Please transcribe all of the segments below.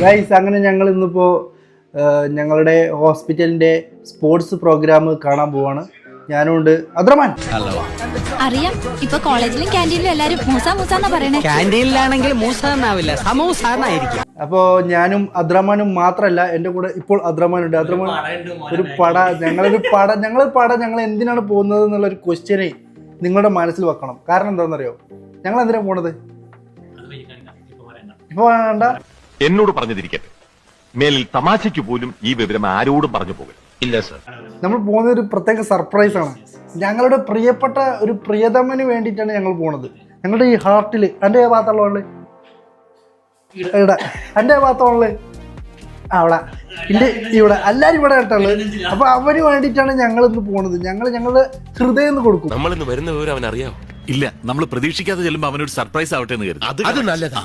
Guys, അങ്ങനെ ഞങ്ങൾ ഇന്നിപ്പോ ഞങ്ങളുടെ ഹോസ്പിറ്റലിന്റെ സ്പോർട്സ് പ്രോഗ്രാം കാണാൻ പോവാണ്. ഞാനുണ്ട് അദ്രമാൻ. അറിയാം, ഇപ്പൊ കോളേജിലും ക്യാൻറ്റീനിലും എല്ലാരും മൂസ മൂസാന്നാ പറയണേ. ക്യാൻറ്റീനിലാണെങ്കിൽ മൂസ എന്നാവില്ല, സമൂസ എന്നായിരിക്കും. അപ്പോ ഞാനും അദ്രമാനും മാത്രല്ല, എന്റെ കൂടെ ഇപ്പോൾ അദ്രമാൻ ഉണ്ട്. അദ്രമാൻ ഒരു പട, ഞങ്ങൾ എന്തിനാണ് പോകുന്നത് എന്നുള്ള ഒരു ക്വസ്റ്റ്യനെ നിങ്ങളുടെ മനസ്സിൽ വെക്കണം. കാരണം എന്താണെന്നറിയോ? ഞങ്ങൾ എന്തിനാ പോണത്? ഇപ്പൊ വേണ്ട, എന്നോട് പറഞ്ഞതിരിക്കട്ടെ. മേലിൽ തമാശയ്ക്ക് പോലും ഈ വിവരം ആരോടും പറഞ്ഞു പോകും. ഇല്ല സർ, നമ്മൾ പോകുന്ന ഒരു പ്രത്യേക സർപ്രൈസ് ആണ്. ഞങ്ങളുടെ പ്രിയപ്പെട്ട ഒരു പ്രിയതമന് വേണ്ടിയിട്ടാണ് ഞങ്ങൾ പോണത്. ഞങ്ങളുടെ ഈ ഹാർട്ടിൽ എൻ്റെ ഭാഗത്തുള്ള എൻ്റെ ഭാഗത്തുള്ള അവിടെ എൻ്റെ ഇവിടെ എല്ലാവരും ഇവിടെ ആയിട്ടുള്ളത്. അപ്പൊ അവന് വേണ്ടിയിട്ടാണ് ഞങ്ങൾ ഇന്ന് പോണത്. ഞങ്ങളുടെ ഹൃദയം കൊടുക്കും. നമ്മളിന്ന് വരുന്ന വിവരം അവൻ അറിയാം. ഇല്ല, നമ്മൾ പ്രതീക്ഷിക്കാതെ ചെല്ലുമ്പോൾ അവനൊരു സർപ്രൈസ് ആവട്ടെ എന്ന് കരുതി. അത് നല്ലതാ.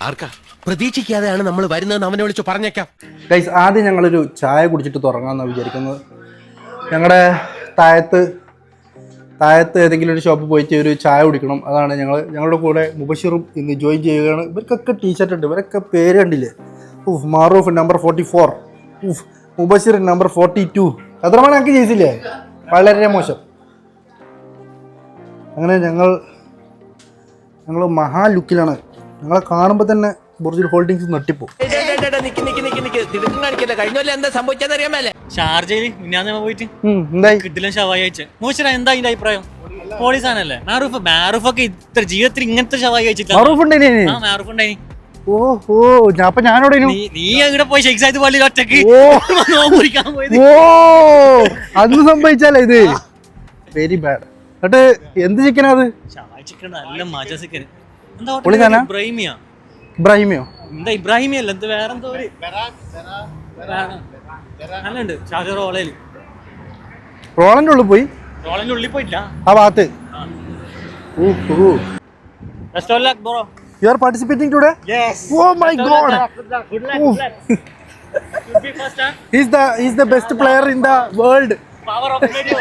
ആർക്കാ? പ്രതീക്ഷിക്കാതെയാണ് നമ്മൾ വരുന്നത്. അവനെ വിളിച്ച് പറഞ്ഞേക്കാം. ഗൈസ്, ആദ്യം ഞങ്ങളൊരു ചായ കുടിച്ചിട്ട് തുടങ്ങാമെന്നാണ് വിചാരിക്കുന്നത്. ഞങ്ങളുടെ താഴത്ത് ഏതെങ്കിലും ഒരു ഷോപ്പിൽ പോയിട്ട് ഒരു ചായ കുടിക്കണം. അതാണ് ഞങ്ങളുടെ കൂടെ മുബഷിറും ഇന്ന് ജോയിൻ ചെയ്യുകയാണ്. ഇവർക്കൊക്കെ ടീഷർട്ട് ഉണ്ട്, ഇവരൊക്കെ പേര് കണ്ടില്ലേ? മാറൂഫ് നമ്പർ 44, മുബഷിർ നമ്പർ 42. അത്രമാണ് ഞങ്ങൾക്ക് ചെയ്തില്ലേ? വളരെ മോശം. അങ്ങനെ ഞങ്ങൾ മഹാ ലുക്കിലാണ്. ഞങ്ങളെ കാണുമ്പോൾ തന്നെ ബുർജിൽ ഹോൾഡിങ്സ് നെട്ടിപ്പോ. ഷാർജയിൽ മിന്നാന്ന് പോയിട്ട് എന്തായി കിട്ടില്ല ഷവായി അയച്ചു. മോശം എന്താ അതിന്റെ അഭിപ്രായം? പോളീസാണല്ലേ മാറൂഫൊക്കെ ഇത്ര ജീവിതത്തിൽ ഇങ്ങനത്തെ ഷവായി അയച്ചിട്ടില്ല. ഓഹോ, അപ്പൊ ഞാനോടെ നീ അങ്ങോട്ട് പോയി ഷെയ്ഖ് പള്ളിയിൽ ഒറ്റക്ക് പോയത്. അന്ന് സംഭവിച്ചാലേ ഇത് വെരി ബാഡ്. എന്നിട്ട് എന്ത് ചിക്കനാ അത്? ഷവായി ചിക്കൻ നല്ല മജ ചിക്കൻ. ഇബ്രാഹിമിയോ? എന്താ ഇബ്രാഹിമിയല്ല, എന്ത് വേറെന്തോ നല്ലുണ്ട്. ഷാജ റോളന്റെ ഉള്ളിൽ പോയി, റോളന്റെ ഉള്ളിൽ പോയില്ല, ആ ഭാഗത്ത്. You are participating today? Yes. Oh my God! Good luck. Should be first, huh? He's the best player in the world. Power of video.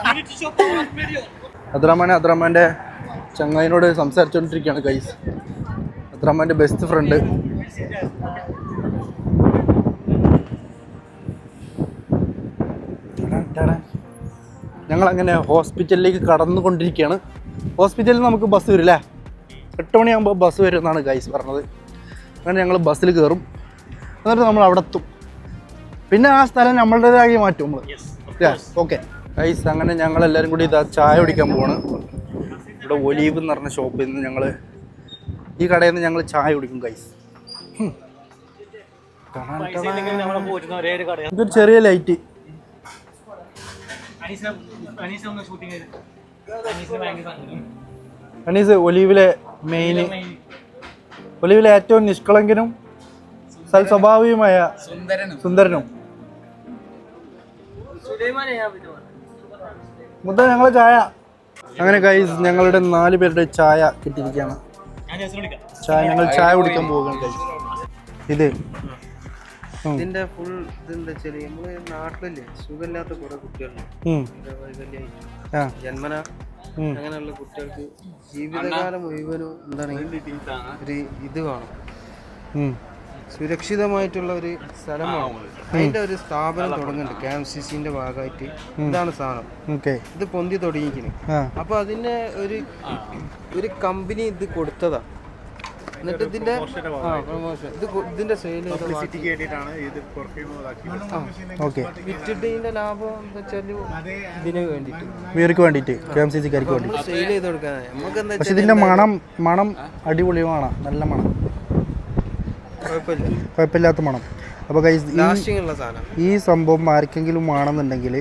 You need to show power of video. അദ്രമാന്റെ ചങ്ങായിനോട് സംസാരിച്ചോണ്ടിരിക്കുകയാണ് guys. അദ്രമാന്റെ best friend. ഞങ്ങൾ അങ്ങനെ ഹോസ്പിറ്റലിലേക്ക് കടന്നുകൊണ്ടിരിക്കുകയാണ്. ഹോസ്പിറ്റലിൽ നമുക്ക് bus വരില്ലേ? 8 മണിയാകുമ്പോൾ ബസ് വരും എന്നാണ് ഗൈസ് പറഞ്ഞത്. അങ്ങനെ ഞങ്ങൾ ബസ്സിൽ കയറും. എന്നിട്ട് നമ്മൾ അവിടെ എത്തും. പിന്നെ ആ സ്ഥലം നമ്മളുടേതായി മാറ്റും നമ്മൾ. ഓക്കെ ഗൈസ്, അങ്ങനെ ഞങ്ങളെല്ലാവരും കൂടി ഇതാ ചായ കുടിക്കാൻ പോവാണ്. ഇവിടെ ഒലീവ് എന്ന് പറഞ്ഞ ഷോപ്പിൽ നിന്ന് ഈ കടയിൽ നിന്ന് ഞങ്ങൾ ചായ കുടിക്കും ഗൈസ്. ഇതൊരു ചെറിയ ലൈറ്റ്. അനീസ് ഒലീവിലെ ഒലീവിലെ ഏറ്റവും നിഷ്കളങ്കനും സൽസ്വഭാവിയുമായ സുന്ദരനും. മുദ്ദ ഞങ്ങളെ ചായ. അങ്ങനെ ഗൈസ്, ഞങ്ങളുടെ 4 പേരുടെ ചായ കിട്ടിയിരിക്കുകയാണ്. ഞങ്ങൾ ചായ കുടിക്കാൻ പോകുകയാണ് ഗൈസ്. ഇതിന്റെ ഫുൾ ഇതെന്താ വെച്ചാല് നമ്മള് നാട്ടിലല്ലേ സുഖമില്ലാത്ത കുറെ കുട്ടികളുണ്ട്, ജന്മന അങ്ങനെയുള്ള കുട്ടികൾക്ക് ജീവിതകാലം മുഴുവനും എന്താണ് ഒരു ഇത് വേണം, സുരക്ഷിതമായിട്ടുള്ള ഒരു സ്ഥലം വേണം. അതിന്റെ ഒരു സ്ഥാപനം തുടങ്ങുന്നുണ്ട് KMCCന്റെ ഭാഗമായിട്ട്. ഇതാണ് സാധനം. ഇത് പൊന്തി തുടങ്ങിയിരിക്കുന്നു. അപ്പൊ അതിന്റെ ഒരു കമ്പനി ഇത് കൊടുത്തതാ. എന്നിട്ട് ഇതിന്റെ ഇതിന്റെ സെയിൽ വിറ്റിട്ട് ഇതിന്റെ ലാഭം എന്താ വെച്ചാല് ഇതിന് വേണ്ടിട്ട് KMCCക്കാർക്ക് വേണ്ടി സെയിൽ ചെയ്ത് കൊടുക്കാനാണ്. നമുക്ക് എന്താ വെച്ചാൽ ഇതിന്റെ മണം അടിപൊളിയാണ്, നല്ല മണം, കുഴപ്പമില്ലാത്ത മണം. അപ്പോൾ ഈ സംഭവം ആർക്കെങ്കിലും ആണെന്നുണ്ടെങ്കിൽ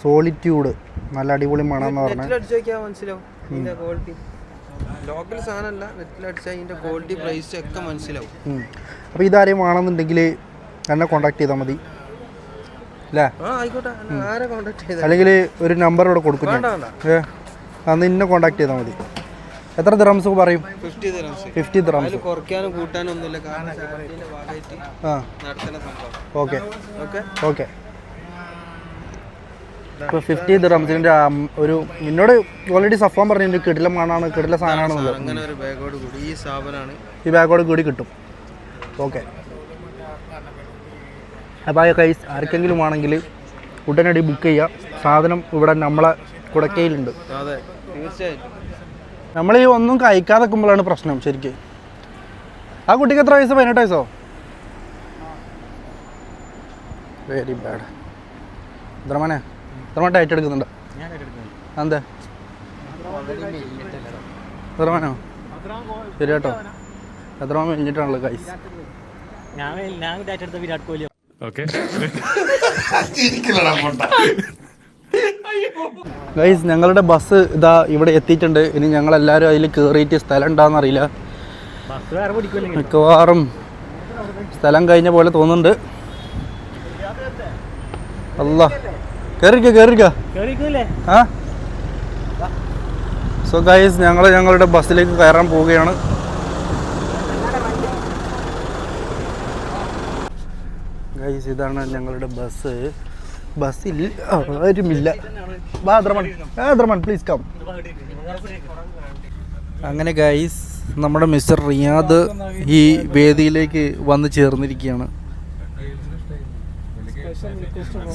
സോളിറ്റ്യൂഡ് നല്ല അടിപൊളി മണം എന്ന് പറഞ്ഞാൽ മനസ്സിലാവും. ഇതിന്റെ ക്വാളിറ്റി ലോക്കൽ സാധനമല്ല, നെറ്റിലടിച്ചാൽ ഇതിന്റെ ക്വാളിറ്റി പ്രൈസ് ഒക്കെ മനസ്സിലാവും. അപ്പോൾ ഇതാരെയും ആണെന്നുണ്ടെങ്കിൽ എന്നെ കോൺടാക്ട് ചെയ്താൽ മതി അല്ലേ? ആയിക്കോട്ടെ, ആരെ കോൺടാക്ട് ചെയ്താൽ അല്ലെങ്കിൽ ഒരു നമ്പർ ഇവിടെ കൊടുക്കും. അന്ന് ഇന്നെ കോൺടാക്ട് ചെയ്താൽ മതി. എത്ര ദിറംസ് പറയും? 50 ദിറംസ്. കുറയ്ക്കാനും കൂട്ടാനും ഒന്നുമില്ല, കാരണം ചാരിറ്റിന്റെ ഭാഗമായിട്ട് നടത്തുന്ന സംഭവം. ഓക്കെ. ഇപ്പോൾ 50 ദിർഹംസിൻ്റെ ഒരു എന്നോട് ഓൾറെഡി സഫാൻ പറഞ്ഞു കിടിലം മണാണ് കിടില സാധനമാണെന്നുള്ളത്. അങ്ങനെ ഒരു ബാഗോട് കൂടി ഈ സാധനമാണ് ഈ ബാഗോട് കൂടി കിട്ടും. ഓക്കെ, അപ്പോൾ ആ കൈസ് ആർക്കെങ്കിലും ആണെങ്കിൽ ഉടനടി ബുക്ക് ചെയ്യുക. സാധനം ഇവിടെ നമ്മളെ കുടക്കയിലുണ്ട്. അതെ, തീർച്ചയായും. നമ്മൾ ഈ ഒന്നും കഴിക്കാതെ നിൽക്കുമ്പോഴാണ് പ്രശ്നം ശരിക്കും. ആ കുട്ടിക്ക് എത്ര വയസ്സ്? 18 വയസ്സോ? Very bad. എത്രമാനെ ഡയറ്റ് എടുക്കുന്നുണ്ട്? എന്താ എത്രമാനോ? ശരി കേട്ടോ, എത്ര കഴിഞ്ഞിട്ടാണല്ലോ കൈസ്. വിരാട് കോഹ്ലി. ഗൈസ് ഞങ്ങളുടെ ബസ് ഇതാ ഇവിടെ എത്തിയിട്ടുണ്ട്. ഇനി ഞങ്ങളെല്ലാവരും അതിൽ കയറിയിട്ട് സ്ഥലം ഉണ്ടാകുന്നറിയില്ല. മിക്കവാറും സ്ഥലം കഴിഞ്ഞ പോലെ തോന്നുന്നുണ്ട്. അല്ല കേറിക്ക. ആ സോ ഗൈസ് ഞങ്ങളുടെ ബസ്സിലേക്ക് കയറാൻ പോവുകയാണ്. ഗൈസ് ഇതാണ് ഞങ്ങളുടെ ബസ്സിൽ ആരുമില്ല. ബാദ്രമൺ പ്ലീസ് കം. അങ്ങനെ ഗൈസ് നമ്മുടെ മിസ്റ്റർ റിയാദ് ഈ വേദിയിലേക്ക് വന്ന് ചേർന്നിരിക്കുകയാണ്.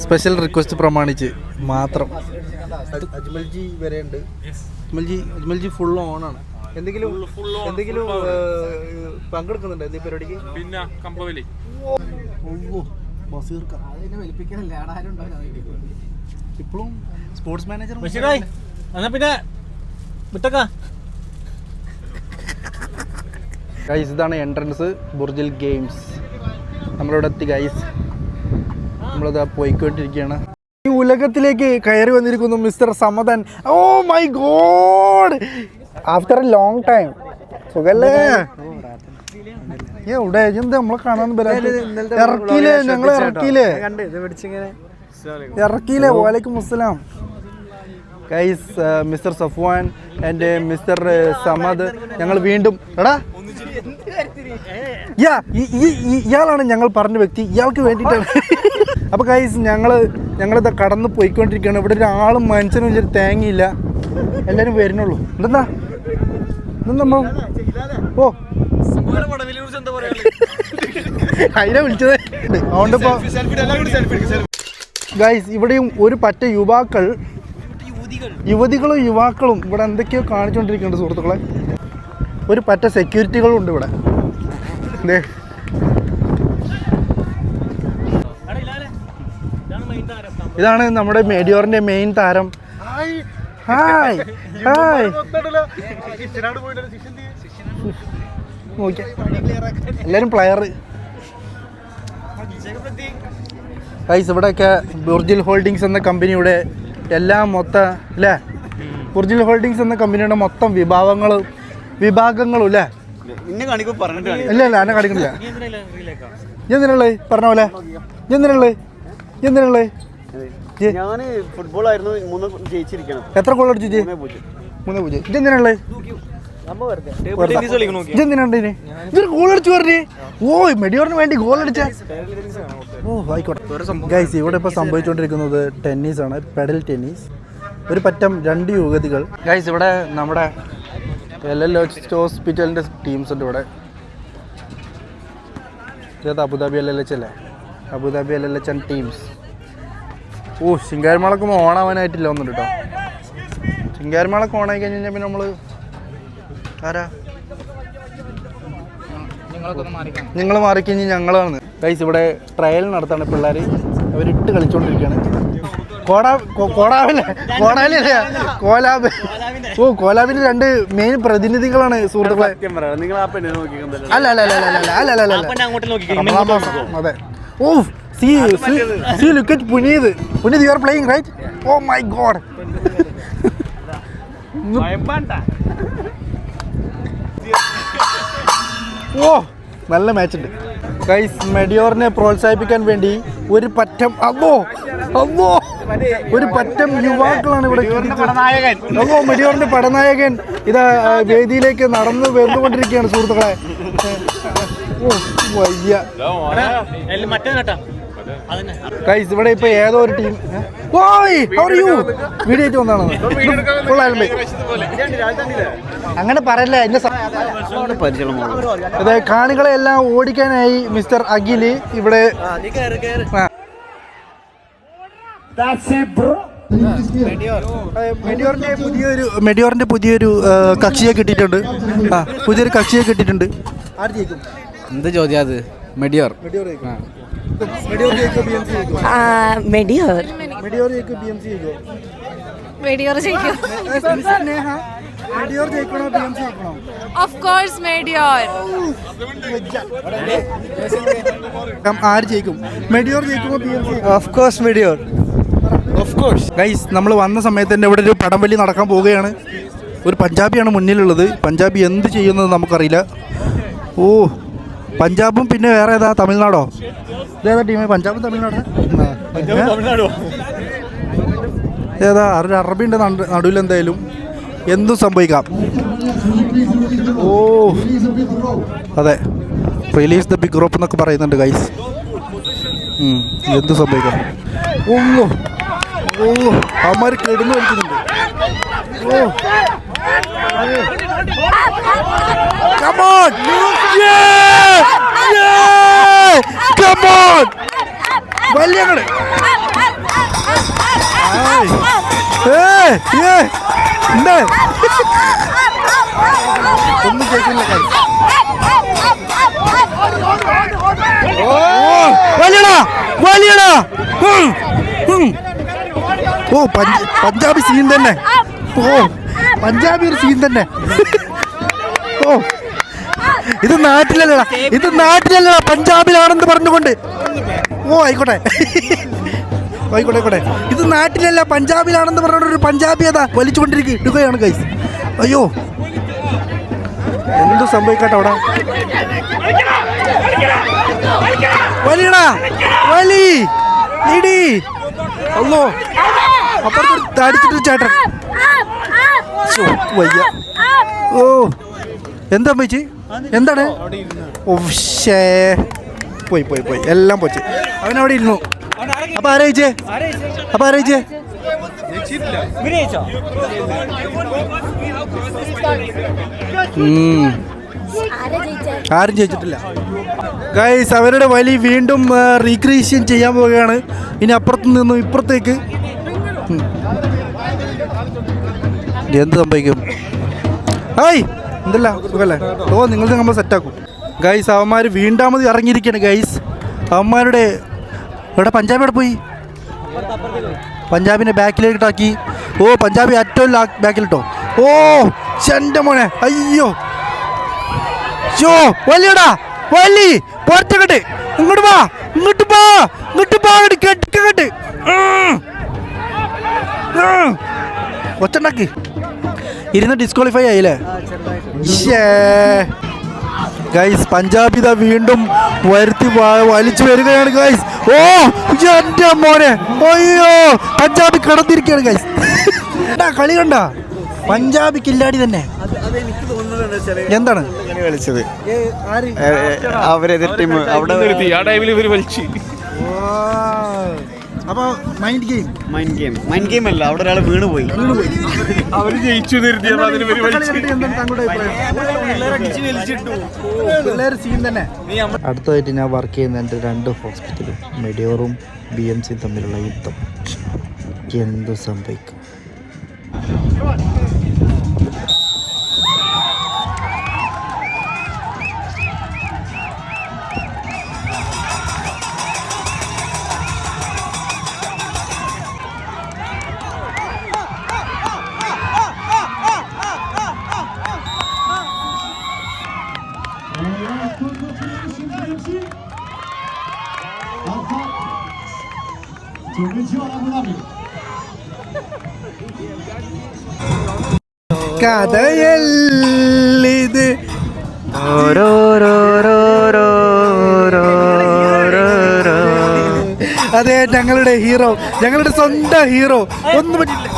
സ്പെഷ്യൽ റിക്വസ്റ്റ് പ്രമാണിച്ച് മാത്രം. അജ്മൽജി വരെ ഉണ്ട്. അജ്മൽജി ഫുൾ ഓണാണ്. എന്തെങ്കിലും പങ്കെടുക്കുന്നുണ്ടോ ഈ പരിപാടിക്ക്? പിന്നെ കമ്പവലി ഇപ്പോഴും സ്പോർട്സ് മാനേജർ പിന്നെ ഗൈസ് ഇതാണ് എൻട്രൻസ് ബുർജിൽ ഗെയിംസ്. നമ്മളിവിടെ എത്തി ഗൈസ്. നമ്മളിതാ പോയിക്കൊണ്ടിരിക്കുകയാണ്. ഈ ഉലകത്തിലേക്ക് കയറി വന്നിരിക്കുന്നു mister Samadan. Oh my god, after a long time. സുഖല്ലേ? എവിടെ എന്താ നമ്മളെ കാണാൻ ഇറക്കിയില്ലേ? ഞങ്ങളെ ഇറക്കിയില്ലേ? വാലൈക്കും അസ്സലാം guys. Mister Safwan and mister Samad ഞങ്ങൾ വീണ്ടും ഇയാളാണ് ഞങ്ങൾ പറഞ്ഞ വ്യക്തി. ഇയാൾക്ക് വേണ്ടിയിട്ടാണ്. അപ്പോൾ ഗൈസ് ഞങ്ങളിത് കടന്ന് പോയിക്കൊണ്ടിരിക്കുകയാണ്. ഇവിടെ ഒരാളും മനുഷ്യനും ഇല്ല, തേങ്ങയില്ല. എല്ലാവരും വരുന്നുള്ളൂ. എന്താ ഓ അതിനെ വിളിച്ചത്. അതുകൊണ്ടിപ്പോ ഗൈസ് ഇവിടെയും ഒരു പറ്റ യുവതികളും യുവാക്കളും ഇവിടെ എന്തൊക്കെയോ കാണിച്ചുകൊണ്ടിരിക്കുന്നുണ്ട് സുഹൃത്തുക്കളെ. ഒരു പറ്റ സെക്യൂരിറ്റികളും ഉണ്ട് ഇവിടെ. ഇതാണ് നമ്മുടെ മെഡിയോറിന്റെ മെയിൻ താരം. ഹായ് എല്ലാരും പ്ലെയർ. ഗൈസ് ഇവിടെയൊക്കെ ബുർജിൽ ഹോൾഡിങ്സ് എന്ന കമ്പനിയുടെ എല്ലാം മൊത്തം അല്ലേ? ബുർജിൽ ഹോൾഡിങ്സ് എന്ന കമ്പനിയുടെ മൊത്തം വിഭാഗങ്ങളും അല്ലേ? ഇല്ല എന്നെ കാണിക്കുന്നില്ല. എന്തിനുള്ളത് പറഞ്ഞ പോലെ? എന്തിനുള്ളത് ഞാൻ ഫുട്ബോളായിരുന്നു 3 ജയിച്ചിരിക്കണം. എത്ര ഗോൾ അടിച്ചു? 3-0. ഇതെന്തിനുള്ളത്? ഗോൾ അടിച്ചു പറഞ്ഞേ. ഓ മെഡിയോറിന് വേണ്ടി ഗോൾ അടിച്ച. ഓ ആയിക്കോട്ടെ ഗൈസ്. ഇവിടെ ഇപ്പോൾ സംഭവിച്ചുകൊണ്ടിരിക്കുന്നത് ടെന്നീസാണ്, പെഡൽ ടെന്നീസ്. ഒരു പറ്റം 2 യുവതികൾ. ഗൈസ് ഇവിടെ നമ്മുടെ LL ഹോസ്പിറ്റലിൻ്റെ ടീംസ് ഉണ്ട് ഇവിടെ. ഇത് അബുദാബി LLH അല്ലേ? Abu Dhabi LLH and teams. ഓ ശിങ്കാരിമേളൊക്കെ ഓണാവാനായിട്ടില്ല ഒന്നുണ്ട് കേട്ടോ. ശിങ്കാരിമേളൊക്കെ ഓണായി കഴിഞ്ഞ് കഴിഞ്ഞാൽ പിന്നെ നമ്മൾ ആരാ നിങ്ങൾ മാറിക്കഴിഞ്ഞ് ഞങ്ങളാണ് ഗൈസ്. ഇവിടെ ട്രയൽ നടത്താണ് പിള്ളേർ. അവരിട്ട് കളിച്ചുകൊണ്ടിരിക്കുകയാണ്. കോലാബിന്റെ 2 മെയിൻ പ്രതിനിധികളാണ് സുഹൃത്തുക്കളെ. അല്ല അതെ. ഓ see look at Puneet you are playing right? Oh my god. ഓ നല്ല മാച്ച് ഉണ്ട് ഗൈസ്. മെഡിയോറിനെ പ്രോത്സാഹിപ്പിക്കാൻ വേണ്ടി ഒരു പറ്റം യുവാക്കളാണ് ഇവിടെ. മെഡിയോറിന്റെ പടനായകൻ ഇതാ വേദിയിലേക്ക് നടന്നു വന്നുകൊണ്ടിരിക്കുകയാണ് സുഹൃത്തുക്കളെ. ഓ വയ്യ. അതന്നെ. ഗൈസ് ഇവിടെ ഇപ്പൊ ഏതോ ഒരു ടീം വീഡിയോ ആയിട്ട് വന്നാണ്. അങ്ങനെ പറയല്ല. അതെ, കാണികളെ എല്ലാം ഓടിക്കാനായി മിസ്റ്റർ അഖില് ഇവിടെ മെഡിയോറിന്റെ പുതിയൊരു കക്ഷിയെ കിട്ടിയിട്ടുണ്ട്. പുതിയൊരു കക്ഷിയെ കിട്ടിയിട്ടുണ്ട്. ആര് ജയിക്കും? എന്ത് ചോദ്യം അത്? മെഡിയോർ. മെഡിയോർ ജയിക്കണോ BMC ജയിക്കണോ? Of course Medeor. ആര് ജയിക്കും? മെഡിയോർ ജയിക്കുമോ BMC? Of course Medeor. Of course. Guys നമ്മൾ വന്ന സമയത്ത് തന്നെ ഇവിടെ ഒരു പടംവലി നടക്കാൻ പോവുകയാണ്. ഒരു പഞ്ചാബിയാണ് മുന്നിലുള്ളത്. പഞ്ചാബി എന്ത് ചെയ്യുന്നത് നമുക്കറിയില്ല. ഓ, പഞ്ചാബും പിന്നെ വേറെ ഏതാ? തമിഴ്നാടോ? ഇതേതാ ടീം? പഞ്ചാബും തമിഴ്നാടോ? ഏതാ? ഒരു അറബിൻ്റെ നടുവിൽ എന്തായാലും എന്തും സംഭവിക്കാം. ഓ അതെ, റിലീസ് ദ ബിഗ് റോപ്പ് എന്നൊക്കെ പറയുന്നുണ്ട് ഗൈസ്. എന്തും സംഭവിക്കാം. ഓ ഓ അവന്മാർ കെടുന്നു കളിക്കുന്നുണ്ട്. ഓ come on! Yeah! Yeah! Come on! വലിയങ്ങള്. എന്താ ഒന്നും കേൾക്കില്ല. വലിയടാ വലിയടാ. ഓ പഞ്ചാബി സീൻ തന്നെ. ഓ പഞ്ചാബി ഒരു സീൻ തന്നെ. ഓ ഇത് നാട്ടിലല്ലടാ, ഇത് നാട്ടിലല്ലടാ, പഞ്ചാബിലാണെന്ന് പറഞ്ഞുകൊണ്ട്. ഓ ആയിക്കോട്ടെ ആയിക്കോട്ടെ ആയിക്കോട്ടെ. ഇത് നാട്ടിലല്ല, പഞ്ചാബിലാണെന്ന് പറഞ്ഞുകൊണ്ട് ഒരു പഞ്ചാബി അതാ വലിച്ചുകൊണ്ടിരിക്കുകയാണ് ഗൈസ്. അയ്യോ എന്തു സംഭവിക്കട്ടെ അവിടെ. വലിയടാ വലി ഇടി. അല്ലോ അപ്പുറത്ത് തടിച്ചിട്ട് ചേട്ടൻ. വയ്യ. ഓ എന്താ പോയിച്ച്? എന്താണ്? ഓ ഷേ പോയി പോയി പോയി എല്ലാം പോച്ച്. അവനവിടെ ഇരുന്നു. അപ്പൊ ആരായിച്ചേ? അപ്പൊ ആരായിച്ചേ? ആരും ജയിച്ചിട്ടില്ല ഗൈസ്. അവരുടെ വലി വീണ്ടും റീക്രിയേഷൻ ചെയ്യാൻ പോവുകയാണ്. ഇനി അപ്പുറത്ത് നിന്നും ഇപ്പുറത്തേക്ക് എന്ത് സംഭവിക്കും? ഹായ് എന്തല്ല സുഖല്ലേ? ഓ നിങ്ങൾക്ക് നമ്മൾ സെറ്റാക്കും ഗൈസ്. അവന്മാർ വീണ്ടാമത് ഇറങ്ങിയിരിക്കുകയാണ് ഗൈസ്. അവന്മാരുടെ ഇവിടെ പഞ്ചാബി എവിടെ പോയി? പഞ്ചാബിനെ ബാക്കിലേക്കിട്ടാക്കി. ഓ പഞ്ചാബി ഏറ്റവും ബാക്കിലിട്ടോ. ഓ എൻ്റെ മോനെ. അയ്യോ ഷോ വലിയടാ വലി പുറത്തേക്കട്ട്. ഇങ്ങോട്ട് വാ ഇങ്ങോട്ട് വാ ഇങ്ങോട്ട് വാ കെട്ടിക്കട്ട്. ഒച്ചുണ്ടാക്കി ഇരുന്ന് ഡിസ്ക്വാളിഫൈ ആയില്ലേ? ഗൈസ് പഞ്ചാബിത വീണ്ടും വരുത്തി വലിച്ചു വരികയാണ് ഗൈസ്. ഓ എൻ്റെ മോനെ. അയ്യോ പഞ്ചാബി കടന്നിരിക്കുകയാണ് ഗൈസ്. കളി കണ്ട പഞ്ചാബി കില്ലാടി തന്നെ. എന്താണ് കളിച്ചത്? അവരെതിർ ടീം അവിടെ ആ ടൈമിൽ ഇവർ വലിച്ചു. അപ്പൊ മൈൻഡ് ഗെയിം അല്ല, അവിടെ ഒരാൾ വീണ് പോയി. അവര് ജയിച്ചു. അടുത്തതായിട്ട് ഞാൻ വർക്ക് ചെയ്യുന്ന എൻ്റെ 2 ഹോസ്പിറ്റലും മെഡിയോറും BMC തമ്മിലുള്ള യുദ്ധം എന്തു സംഭവിക്കും? കഥയല്ലിത് അതെ, ഞങ്ങളുടെ ഹീറോ, ഞങ്ങളുടെ സ്വന്തം ഹീറോ. ഒന്നും പറ്റില്ല.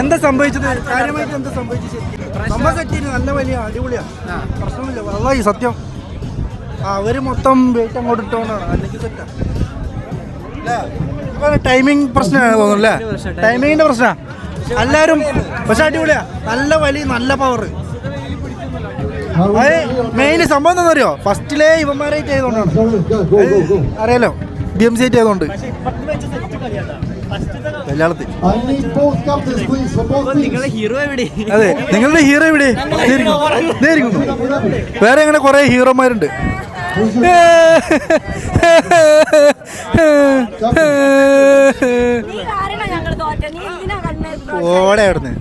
എന്താ സംഭവിച്ചത്? കാര്യമായിട്ട് എന്താ സംഭവിച്ചത്? സംഭവം സെറ്റിന് നല്ല വലിയ അടിപൊളിയാ, പ്രശ്നമില്ല. വള്ളായി സത്യം അവര് മൊത്തം വെയിറ്റ് അങ്ങോട്ട് ഇട്ടോണ്ടാണ്, അല്ലെങ്കിൽ സെറ്റാ. ടൈമിങ് പ്രശ്നമാണ് തോന്നുന്നു അല്ലേ? ടൈമിങ്ങിന്റെ പ്രശ്നമാണ് എല്ലാവരും. പക്ഷെ അടിപൊളിയാ, നല്ല വലിയ നല്ല പവർ. അത് മെയിൻ സംഭവം എന്താണെന്ന് അറിയോ? ഫസ്റ്റിലേ ഇവന്മാരായിട്ട് ചെയ്തോണ്ടാണ്, അറിയാലോ, BMC ആയിട്ട് ചെയ്തോണ്ട് കല്യാണത്തിൽ. അതെ, നിങ്ങളുടെ ഹീറോ എവിടെ? വേറെ അങ്ങനെ കുറെ ഹീറോമാരുണ്ട്. ഓടെ അവിടുന്ന്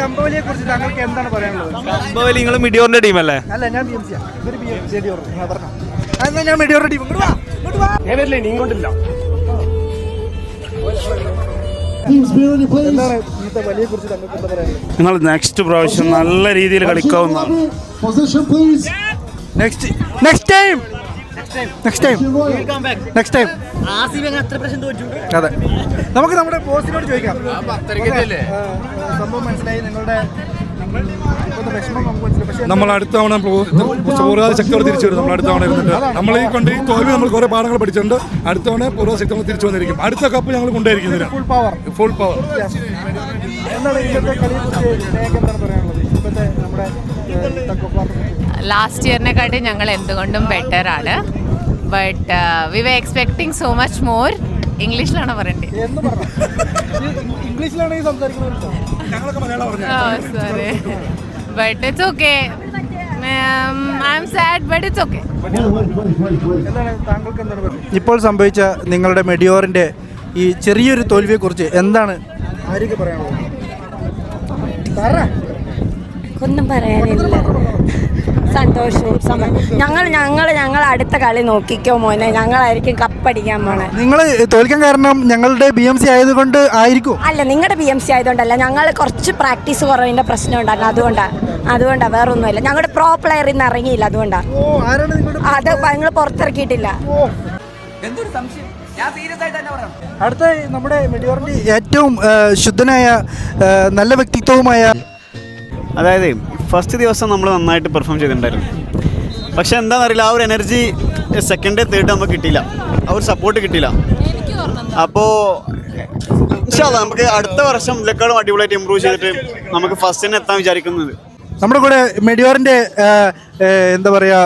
കമ്പവലിയെ കുറിച്ച് താങ്കൾക്ക് എന്താണ് പറയാനുള്ളത്? കമ്പവലി നിങ്ങൾ മിഡിയോറിന്റെ ടീമല്ലേ? അല്ല, ഞാൻ BMC ആണ്. ഇവര് പറഞ്ഞോ. എന്നാ ഞാൻ മിഡിയോറിന്റെ ടീം. എന്താണ് ഇന്നത്തെ വലിയെ കുറിച്ച് താങ്കൾക്ക് എന്താ പറയാനുള്ളത്? നിങ്ങൾ നെക്സ്റ്റ് പ്രാവശ്യം നല്ല രീതിയിൽ കളിക്കാവുന്നതാണ്. Next time. അതെ, നമുക്ക് നമ്മുടെ ബോസിനോട് ചോദിക്കാം. സംഭവം മനസ്സിലായി, നിങ്ങളുടെ വിഷമം നമുക്ക് മനസ്സിലായി. പക്ഷേ നമ്മൾ അടുത്ത തവണ പൂർവ്വ ശക്തിയോടെ തിരിച്ചു വരും. നമ്മൾ അടുത്ത തവണ ഇരുന്നിട്ട് നമ്മൾ ഈ കൊണ്ട് ഈ തോൽവി നമ്മൾ കുറെ പാഠങ്ങൾ പഠിച്ചിട്ടുണ്ട്. അടുത്ത തവണ പൂർവ്വ ശക്തി തിരിച്ചു വന്നിരിക്കും. അടുത്ത കപ്പ് ഞങ്ങൾ കൊണ്ടുപോയിരിക്കുന്നില്ല. Full power. എന്താണ് ഇന്നത്തെ കളിയെ കുറിച്ച് എന്താണ് പറയാനുള്ളത്? ഇപ്പോഴത്തെ നമ്മുടെ ലാസ്റ്റ് ഇയറിനെക്കാട്ടി ഞങ്ങൾ എന്തുകൊണ്ടും ബെറ്റർ ആണ്. But we were expecting so much more. ഇംഗ്ലീഷിലാണോ പറയണ്ടേ? ഇംഗ്ലീഷിലാണെങ്കിൽ സംസാരിക്കുന്നത്. Sorry, but it's okay. I am sad but it's okay. ഇപ്പോൾ സംഭവിച്ച നിങ്ങളുടെ മെഡിയോറിന്റെ ഈ ചെറിയൊരു തോൽവിയെക്കുറിച്ച് എന്താണ് ആര്യൊക്കെ പറയാനുള്ളത്? ഒന്നും പറയാനില്ല. സന്തോഷവും ഞങ്ങൾ അടുത്ത കളി നോക്കിക്കോ മോനെ, ഞങ്ങളായിരിക്കും കപ്പടിക്കാൻ പോണേ. നിങ്ങൾ തോൽക്കാൻ കാരണം ഞങ്ങളുടെ BMC ആയതുകൊണ്ട് ആയിരിക്കും? അല്ല, നിങ്ങളുടെ BMC ആയതുകൊണ്ടല്ല, ഞങ്ങൾ കുറച്ച് പ്രാക്ടീസ് കുറവിന്റെ പ്രശ്നം ഉണ്ടായിരുന്നു. അതുകൊണ്ടാ വേറെ ഒന്നുമില്ല. ഞങ്ങളുടെ പ്രോ പ്ലെയർ ഇന്ന് ഇറങ്ങിയില്ല, അതുകൊണ്ടാ. അത് നിങ്ങൾ പുറത്തിറക്കിയിട്ടില്ല. അടുത്ത നമ്മുടെ മെഡിയോറിന്റെ ഏറ്റവും ശുദ്ധനായ നല്ല വ്യക്തിത്വവുമായ, അതായത് ഫസ്റ്റ് ദിവസം നമ്മൾ നന്നായിട്ട് പെർഫോം ചെയ്തിട്ടുണ്ടായിരുന്നു. പക്ഷെ എന്താണെന്നറിയില്ല, ആ ഒരു എനർജി സെക്കൻഡ് തേർഡ് നമുക്ക് കിട്ടിയില്ല, ആ ഒരു സപ്പോർട്ട് കിട്ടിയില്ല. അപ്പോൾ നമുക്ക് അടുത്ത വർഷം ഇതിലേക്കാളും അടിപൊളിയായിട്ട് ഇമ്പ്രൂവ് ചെയ്തിട്ട് നമുക്ക് ഫസ്റ്റിന് എത്താൻ വിചാരിക്കുന്നത്. നമ്മുടെ കൂടെ മെഡിയോറിന്റെ എന്താ പറയാ,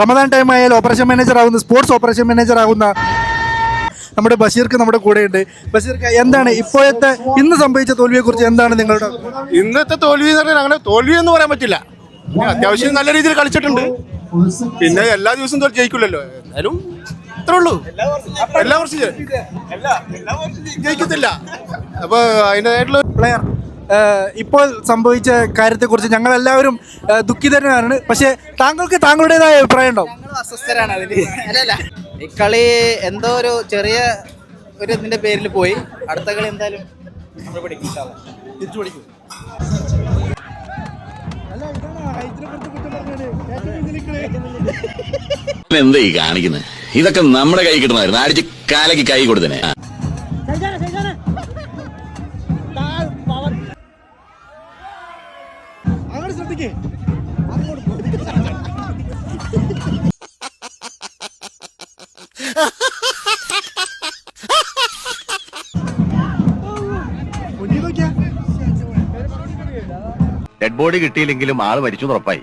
റമദാൻ ടൈം ആയാലും ഓപ്പറേഷൻ മാനേജർ ആകുന്ന, സ്പോർട്സ് ഓപ്പറേഷൻ മാനേജർ ആകുന്ന നമ്മുടെ ബഷീർക്ക് നമ്മുടെ കൂടെയുണ്ട്. ബഷീർക്ക്, എന്താണ് ഇപ്പോഴത്തെ ഇന്ന് സംഭവിച്ച തോൽവിയെ കുറിച്ച് എന്താണ് നിങ്ങളുടെ? ഇന്നത്തെ തോൽവി എന്ന് പറഞ്ഞാൽ അങ്ങനെ തോൽവി എന്ന് പറയാൻ പറ്റില്ല. അത്യാവശ്യം നല്ല രീതിയിൽ കളിച്ചിട്ടുണ്ട്. പിന്നെ എല്ലാ ദിവസവും ജയിക്കില്ലല്ലോ, എന്നാലും അത്രേ ഉള്ളൂ. എല്ലാ വർഷവും ജയിക്കത്തില്ല. അപ്പൊ അതിൻ്റെതായിട്ടുള്ള പ്ലെയർ ഇപ്പോൾ സംഭവിച്ച കാര്യത്തെക്കുറിച്ച് ഞങ്ങൾ എല്ലാവരും ദുഃഖിതരാണ്. പക്ഷേ താങ്കൾക്ക് താങ്കളുടേതായ അഭിപ്രായം ഉണ്ടാവും. അസ്വസ്ഥരാണ് അതില്. അല്ലല്ല, ഈ കളി എന്തോ ഒരു ചെറിയ ഒരു ഇതിന്റെ പേരിൽ പോയി. അടുത്ത കളി എന്തായാലും നമ്മൾ പഠിക്കും, തിരിച്ചു പഠിക്കും. എന്താ ഈ കാണിക്കുന്നത്? ഇതൊക്കെ നമ്മുടെ കൈ കിട്ടണമായിരുന്നു. അടിച്ച് കാലയ്ക്ക് കൈ കൊടുത്തനെ. അങ്ങനെ ശ്രദ്ധിക്കേ. ഡെഡ് ബോഡി കിട്ടിയില്ലെങ്കിലും ആള് മരിച്ചു ഉറപ്പായി.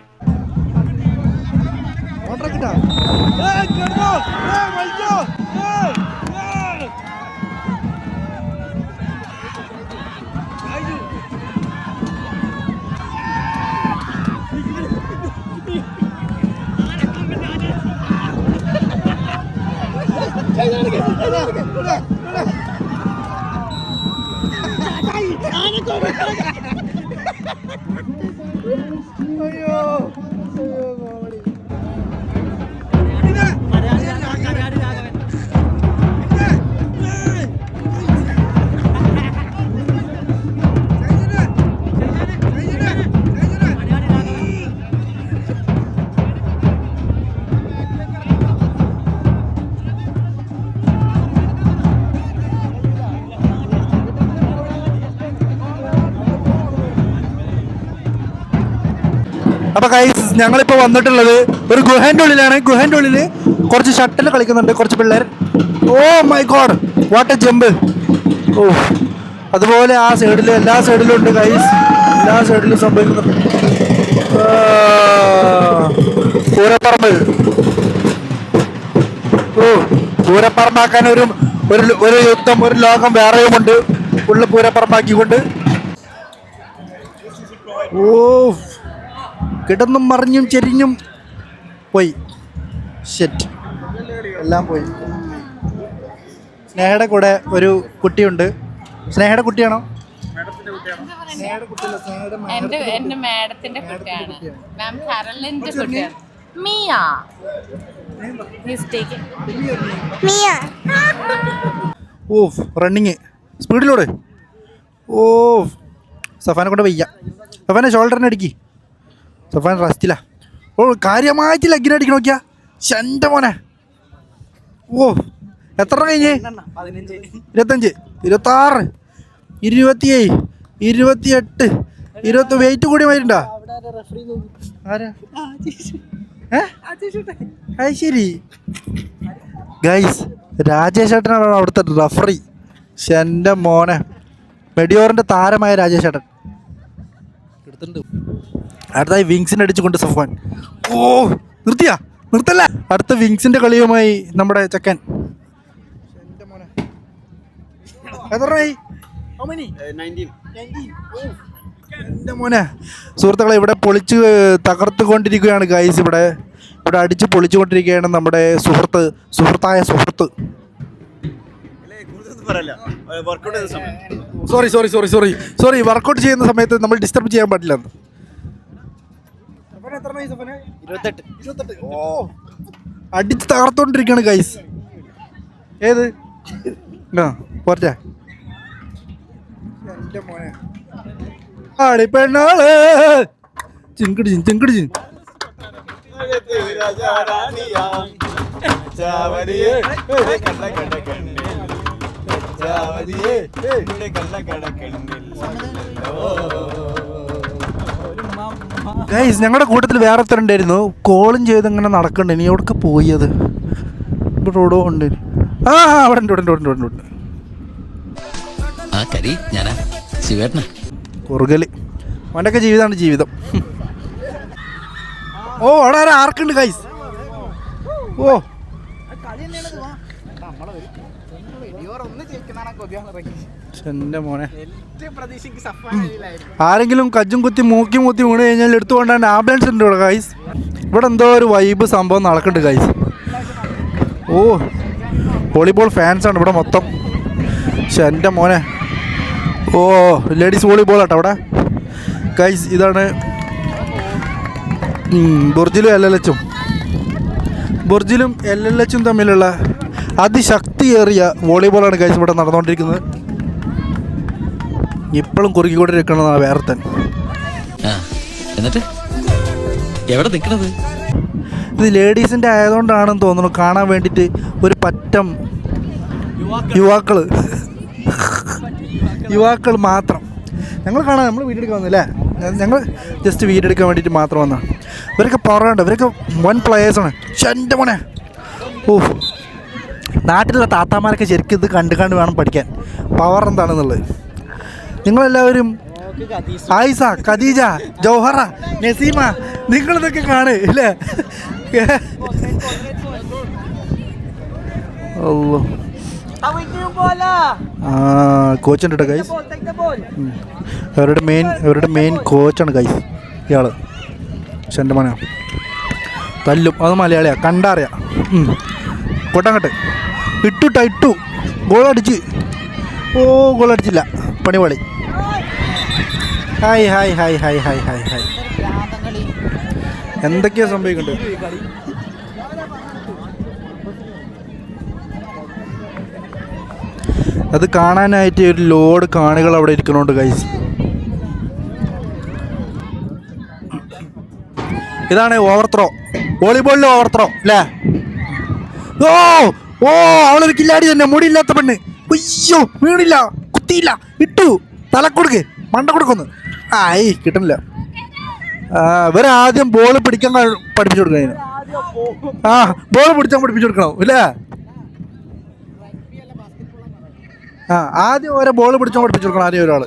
അപ്പോൾ ഗൈസ് ഞങ്ങളിപ്പോൾ വന്നിട്ടുള്ളത് ഒരു ഗുഹേൻ്റെ ഉള്ളിലാണ്. ഗുഹേൻ്റെ ഉള്ളിൽ കുറച്ച് ഷട്ടിൽ കളിക്കുന്നുണ്ട് കുറച്ച് പിള്ളേർ. Oh my god, what a jump. ഓ, അതുപോലെ ആ സൈഡിൽ എല്ലാ സൈഡിലും ഉണ്ട് ഗൈസ്, എല്ലാ സൈഡിലും സംഭവിക്കുന്നുണ്ട്. പൂരപ്പറമ്പ്. ഓ, പൂരപ്പറമ്പാക്കാൻ ഒരു യുദ്ധം, ഒരു ലോകം വേറെയുമുണ്ട്. ഫുള്ള് പൂരപ്പറമ്പാക്കിക്കൊണ്ട്. ഓ, കിടന്നും മറിഞ്ഞും ചെരിഞ്ഞും പോയി. ഷെറ്റ്, എല്ലാം പോയി. സ്നേഹയുടെ കൂടെ ഒരു കുട്ടിയുണ്ട്. സ്നേഹയുടെ കുട്ടിയാണോ? എന്റെ മാഡത്തിന്റെ കുട്ടിയാണ്. മാം കരളിന്റെ കുട്ടിയാണ്. മിയ. ഓ, റണ്ണിങ് സ്പീഡിലൂടെ. ഓ, സഫാനെ കൊണ്ട് വയ്യ. സഫാനെ ഷോൾഡറിനെ അടിക്കി. സഫാൻ റസ്റ്റില്ല. ഓ, കാര്യമായിട്ട് ലഗിനെ അടിക്കണം. നോക്കിയാ ശൻ്റെ മോനെ. ഓ, എത്ര കഴിഞ്ഞ്? 25, 26, 27, 28, 20. വെയിറ്റ് കൂടി വരുന്നുണ്ടോ? ആരാ? അത് ശരി ഗൈസ്, രാജേഷ് ഏട്ടനാണ് അവിടുത്തെ റഫറി. എൻ്റെ മോനെ, മെഡിയോറിൻ്റെ താരമായ രാജേഷ് ഏട്ടൻ എടുത്തിട്ടുണ്ട്. അടുത്തായി വിങ്സിനെ അടിച്ചുകൊണ്ട് സഫാൻ. ഓ, നിർത്തല്ല. അടുത്ത വിങ്സിൻ്റെ കളിയുമായി നമ്മുടെ ചെക്കൻ. എൻ്റെ മോനെ, എത്രയായി? എൻ്റെ മോനെ. സുഹൃത്തുക്കളെ, ഇവിടെ പൊളിച്ച് തകർത്തുകൊണ്ടിരിക്കുകയാണ് ഗൈസ്. ഇവിടെ അടിച്ച് പൊളിച്ചുകൊണ്ടിരിക്കുകയാണ് നമ്മുടെ സുഹൃത്തായ സുഹൃത്ത്. സോറി വർക്കൗട്ട് ചെയ്യുന്ന സമയത്ത് നമ്മൾ ഡിസ്റ്റർബ് ചെയ്യാൻ പാടില്ല. 28. ഓ, അടിച്ച് തകർത്തോണ്ടിരിക്കുകയാണ് ഗൈസ്. ഏത് പോരട്ടെ. എൻ്റെ മോനെ, ആടി പെണ്ണാള് ചിങ്കിടിച്ചിൻ. ഗൈസ്, ഞങ്ങളുടെ കൂട്ടത്തിൽ വേറെ എത്ര ഉണ്ടായിരുന്നു. കോളും ചെയ്ത് ഇങ്ങനെ നടക്കണ്ട. ഇനി എവിടൊക്കെ പോയത്? ഇവിടെ റോഡോ ഉണ്ട്. ആ, അവിടെ ഉണ്ട്. കുറുകല് അവൻ്റെയൊക്കെ ജീവിതമാണ് ജീവിതം. ഓ, അവിടെ ആർക്കുണ്ട് ഗൈസ്? ഓ, എൻ്റെ മോനെ. ആരെങ്കിലും കജ്ജും കുത്തി മൂക്കി വീണ് കഴിഞ്ഞാൽ എടുത്തുകൊണ്ടാണ് ആംബുലൻസ് ഉണ്ട് ഇവിടെ ഗൈസ്. ഇവിടെ എന്തോ ഒരു വൈബ് സംഭവം നടക്കുന്നുണ്ട് ഗൈസ്. ഓ, വോളിബോൾ ഫാൻസാണ് ഇവിടെ മൊത്തം. എൻ്റെ മോനെ. ഓ, ലേഡീസ് വോളിബോൾ ആട്ടോ അവിടെ ഗൈസ്. ഇതാണ് ബുർജിലും LLHും തമ്മിലുള്ള അതിശക്തിയേറിയ വോളിബോളാണ് ഗൈസ് ഇവിടെ നടന്നുകൊണ്ടിരിക്കുന്നത്. ഇപ്പോഴും കുറുക്കിക്കൊണ്ടിരിക്കണമെന്നാണ് വേർത്തൻ. എന്നിട്ട് എവിടെ നിൽക്കണത്? ഇത് ലേഡീസിൻ്റെ ആയതുകൊണ്ടാണെന്ന് തോന്നുന്നു കാണാൻ വേണ്ടിയിട്ട് ഒരു പറ്റം യുവാക്കൾ മാത്രം. ഞങ്ങൾ കാണാൻ, നമ്മൾ വീഡിയോ എടുക്കാൻ വന്നില്ലേ? ഞങ്ങൾ ജസ്റ്റ് വീഡിയോ എടുക്കാൻ വേണ്ടിയിട്ട് മാത്രം വന്നതാണ്. ഇവരൊക്കെ പറയണ്ട, ഇവരൊക്കെ വൺ പ്ലെയേഴ്സാണ്. എൻ്റെ മോനെ. ഓ, നാട്ടിലുള്ള താത്താമാരൊക്കെ ശരിക്കും ഇത് കണ്ട് വേണം പഠിക്കാൻ പവർ എന്താണെന്നുള്ളത്. നിങ്ങളെല്ലാവരും ആയിഷ, ഖദീജ, ജൗഹറ, നസീമ, നിങ്ങളിതൊക്കെ കാണ് അല്ലേ? കോച്ചുണ്ട് കേട്ടോ ഗൈസ്. അവരുടെ മെയിൻ കോച്ചാണ് ഗൈസ് ഇയാള്. എൻ്റെ മോനെ തല്ലും. അത് മലയാളിയാ, കണ്ടറിയാം. കൊട്ടങ്ങട്ട് ഇട്ടു ഗോളടിച്ച്. ഓ, ഗോളടിച്ചില്ല. പണിപാളി. ഹായ്. എന്തൊക്കെയാ സംഭവിക്കുന്നുണ്ട്? അത് കാണാനായിട്ട് ഒരു ലോഡ് കാണികൾ അവിടെ ഇരിക്കുന്നുണ്ട് ഗൈസ്. ഇതാണ് ഓവർ ത്രോ, വോളിബോളിലെ ഓവർ ത്രോ അല്ലേ? ഓ, അവളൊരു കില്ലാടി തന്നെ, മുടിയില്ലാത്ത പെണ്ണ്. അയ്യോ, വീണില്ല, കുത്തിയില്ല, ഇട്ടു, തലക്കൊടുക്ക്, മണ്ട കൊടുക്കൊന്ന്. ആയി കിട്ടണില്ല. ഇവരാദ്യം ബോൾ പിടിക്കാൻ പഠിപ്പിച്ചു കൊടുക്കണം. ആ ബോൾ പിടിച്ചാൽ പഠിപ്പിച്ചു കൊടുക്കണം ഇല്ലേ? ആ ആദ്യം ഓരോ ബോൾ പിടിച്ചാൽ പഠിപ്പിച്ചു കൊടുക്കണം ആദ്യം ഒരാൾ.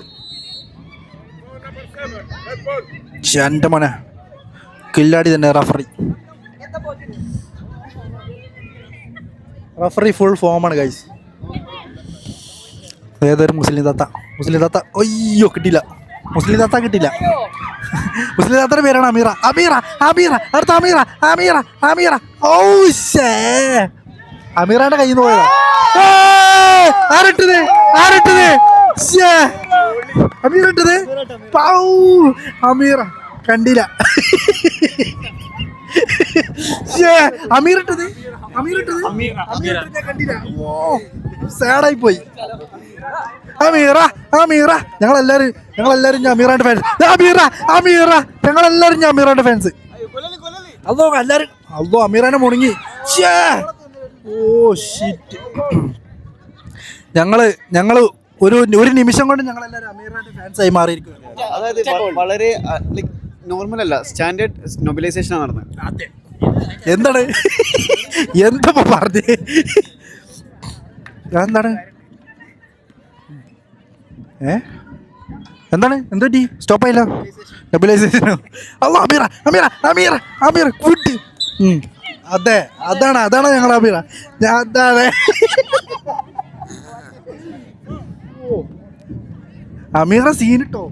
എൻ്റെ മോനെ കില്ലാടി തന്നെ റഫറി ഫുൾ ഫോമാണ് ഗൈസ്. ഏതൊരു മുസ്ലിം താത്ത അയ്യോ കിട്ടിയില്ല. മുസ്ലിം താത്ത കിട്ടിയില്ല. മുസ്ലിം താത്തയുടെ പേരാണ് അടുത്ത അമീറ. ഓ ശേ അമീറാന്റെ കയ്യിൽ നിന്ന് പോയതാ. ആരിട്ടത് അമീറ കണ്ടില്ല. അമീറിട്ടത് കണ്ടില്ല. ഓ സാഡായി പോയി. അമീറ ഞങ്ങളെല്ലാരും അമീറാന്റെ ഫാൻസ്. ഞങ്ങളെല്ലാരും അമീറാന്റെ ഫാൻസ്. അതോ അമീറാനെ മുണങ്ങി. Oh shit. ഞങ്ങള് ഒരു നിമിഷം കൊണ്ട് ഞങ്ങളെല്ലാരും അമീറാന്റെ ഫാൻസ് ആയി മാറിയിരിക്കും. അതായത് വളരെ നോർമൽ അല്ല, സ്റ്റാൻഡേർഡ് നൊബിലൈസേഷൻ ആണ് നടന്നത്. എന്താണ് എന്താ പറഞ്ഞേ? എന്താണ് എന്തോ സ്റ്റോപ്പ് ആയില്ല നെബുലൈസേഷനോ? അല്ലോ അമീറ കൂട്ടി. അതെ അതാണ് ഞങ്ങൾ അമീറ. അതാണ് അമീറ സീനിട്ടോ.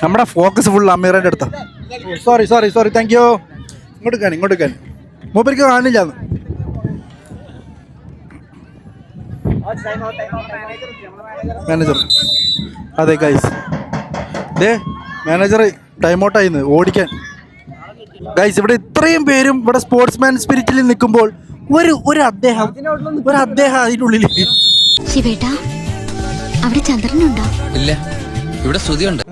നമ്മുടെ ഫോക്കസ് ഫുൾ അമീറിന്റെ അടുത്താ. Sorry thank you. ഇങ്ങോട്ട് മൂപ്പർക്ക് കാണില്ല. മാനേജർ അതെ ഗൈസ്, മാനേജർ ടൈം ഔട്ട് ആയിന്ന് ഓടിക്കാൻ. ഗൈസ് ഇവിടെ ഇത്രയും പേരും ഇവിടെ സ്പോർട്സ്മാൻ സ്പിരിറ്റിൽ നിൽക്കുമ്പോൾ ഒരു അദ്ദേഹം അതിനുള്ളിൽ. ശിവേട്ടാ അവിടെ ചന്ദ്രനുണ്ടോ? ഇല്ല, ഇവിടെ ശ്രുതിയുണ്ട്.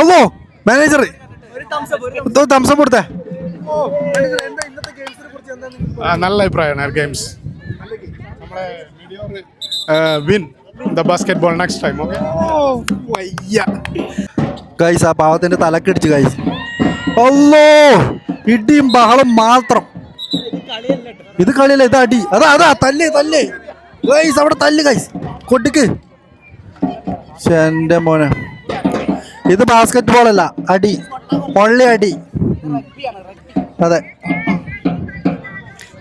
അല്ലോ മാനേജർ തംസപ്പ് കൊടുത്തേ. നല്ല അഭിപ്രായമാണ്. Games win the basketball next time. Okay guys ആ പാവത്തിന്റെ തലക്കടിച്ച് ഗൈസ്. അല്ലോ ഇടിയും ബഹളം മാത്രം. ഇത് കളിയല്ല, ഇത് അടി. അതാ തല്ലേ ഗൈസ്, അവിടെ തല്ല് ഗൈസ്, കൊട്ടിക്ക്. എൻ്റെ മോനെ ഇത് ബാസ്കറ്റ് ബോൾ അല്ല, അടി ഒള്ളി അടി. അതെ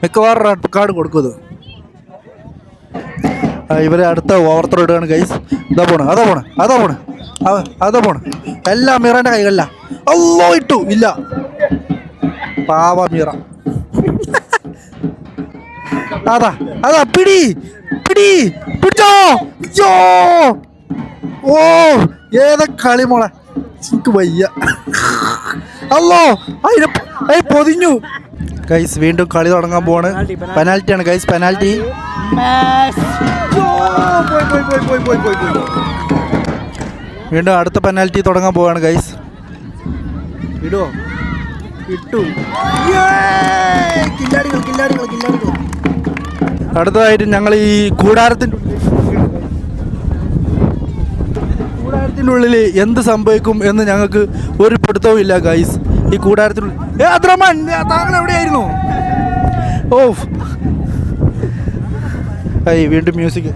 മിക്കവാറും റെഡ് കാർഡ് കൊടുക്കും. ഇവരെ അടുത്ത ഓവർ ത്രോ ഇടുകയാണ് ഗൈസ്. അതാ പോണ് എല്ലാം അമീറന്റെ കൈകളില. അല്ലോ ഇട്ടു ഇല്ല, പാവ മീറ. അതാ പിടിച്ചോ. ഓ ഏതാ കളി മോളെ, എനിക്ക് വയ്യ. അല്ലോ അതിനെ പൊതിഞ്ഞു ഗൈസ്. വീണ്ടും കളി തുടങ്ങാൻ പോവാണ്. പെനാൽറ്റിയാണ് ഗൈസ്, പെനാൽറ്റി. വീണ്ടും അടുത്ത പെനാൽറ്റി തുടങ്ങാൻ പോവാണ് ഗൈസ്. ഇട്ടു. കില്ലാടികൾ. അടുത്തതായിട്ട് ഞങ്ങൾ ഈ കൂടാരത്തിൻ്റെ ഉള്ളിൽ എന്ത് സംഭവിക്കും എന്ന് ഞങ്ങൾക്ക് ഒരു പിടുത്തവും ഇല്ല ഗൈസ്. ഈ കൂടാരത്തിനുള്ളിൽ അത്രമാൻ താങ്കൾ എവിടെയായിരുന്നു? ഓ വീണ്ടും മ്യൂസിക്.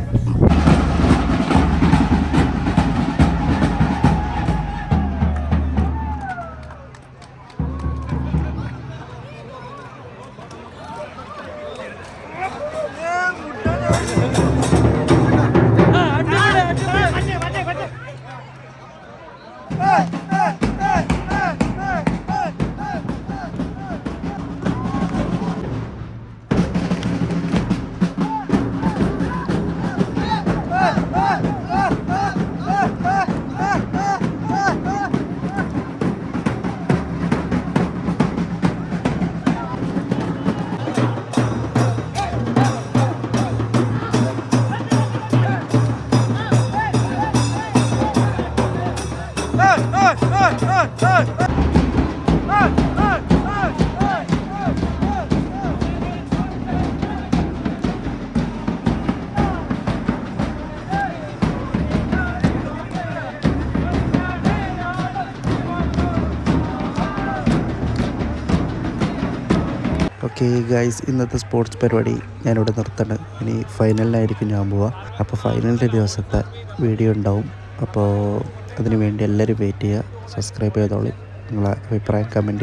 ഓക്കെ ഗൈസ്, ഇന്നത്തെ സ്പോർട്സ് പരിപാടി ഞാനിവിടെ നിർത്തണം. ഇനി ഫൈനലിനായിരിക്കും ഞാൻ പോവുക. അപ്പോൾ ഫൈനലിൻ്റെ ദിവസത്തെ വീഡിയോ ഉണ്ടാവും. അപ്പോൾ അതിനു വേണ്ടി എല്ലാവരും വെയിറ്റ് ചെയ്യുക. സബ്സ്ക്രൈബ് ചെയ്തോളി. നിങ്ങളെ അഭിപ്രായം കമൻറ്റ്